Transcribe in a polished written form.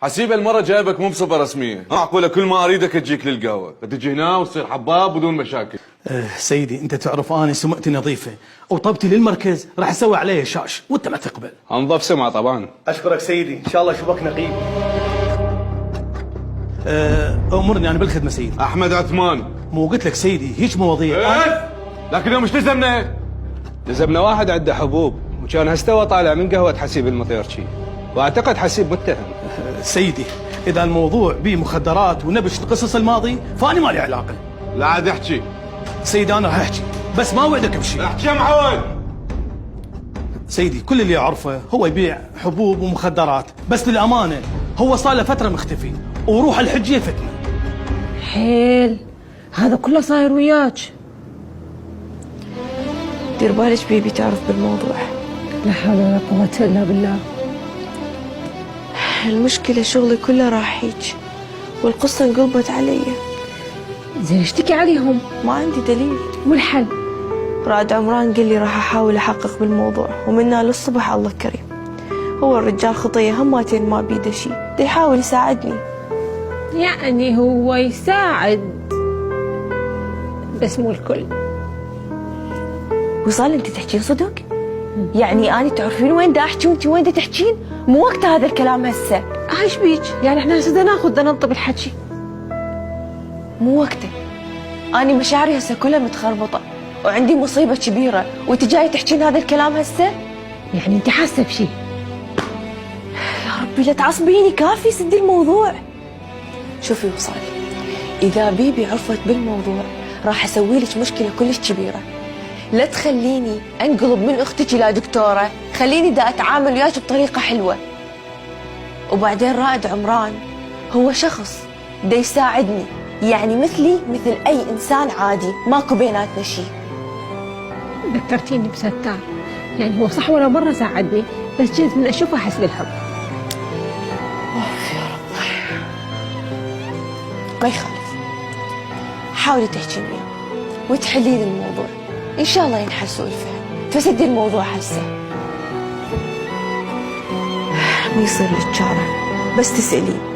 حسيب المرة جايبك مو بصفة رسمية، معقولة كل ما اريدك تجيك للقهوة، تجي هنا وتصير حباب بدون مشاكل. سيدي انت تعرف انا سمعتي نظيفة وطبتي للمركز راح اسوي عليه شاش وانت ما تقبل. انظف سمعة طبعا. اشكرك سيدي، ان شاء الله اشوفك نقيب. امرني انا بالخدمة سيدي. احمد عثمان. مو قلت لك سيدي هيك مواضيع. لكن يوم ايش لزمنا؟ لزمنا واحد عنده حبوب وكان هستوى طالع من قهوة حسيب المطيرشي، واعتقد حسيب متهم. سيدي اذا الموضوع به مخدرات ونبش القصص الماضي فاني مالي علاقة. لا عاد احكي. سيدي انا راح احكي بس ما وعدك بشيء. احكي يا معود. سيدي كل اللي اعرفه هو يبيع حبوب ومخدرات، بس للامانه هو صار له فتره مختفي وروح الحجيه فتنه. حيل هذا كله صاير وياك. دير بالك بيبي تعرف بالموضوع. لا حول ولا قوة الا بالله. المشكلة شغلي كله راح هيج والقصة انقلبت علي. زين اشتكي عليهم. ما عندي دليل. والحل؟ رائد عمران قال لي راح احاول احقق بالموضوع ومنا للصبح الله كريم. هو الرجال خطية هماتين ما بيده شي، دا يحاول يساعدني. يعني هو يساعد بس مو الكل. وصال انت تحكين صدق؟ يعني اني تعرفين وين دا احكي وانت وين دا تحكين؟ مو وقت هذا الكلام هسه. ايش بيك؟ يعني احنا هسه ناخذ ننطب الحكي. مو وقته. اني مشاعري هسه كلها متخربطة وعندي مصيبة كبيرة وانت جاي تحكين هذا الكلام هسه؟ يعني انت حاسة بشي؟ يا ربي لا تعصبيني، كافي سدي الموضوع. شوفي وصالي، اذا بيبي عرفت بالموضوع راح اسوي لك مشكلة كلش كبيرة. لا تخليني انقلب من اختك الى دكتورة، خليني دا اتعامل وياك بطريقة حلوة. وبعدين رائد عمران هو شخص دا يساعدني، يعني مثلي مثل اي انسان عادي، ماكو بيناتنا شيء. ذكرتيني بستار، يعني هو صح ولا مرة ساعدني، بس جيت من اشوفه احس بالحب. اوف يا رب. ما يخالف، حاولي تحكي وياه وتحلين الموضوع، ان شاء الله ينحل سوء الفهم. فسدي الموضوع هسه، ما يصير لك شارع بس تسألين.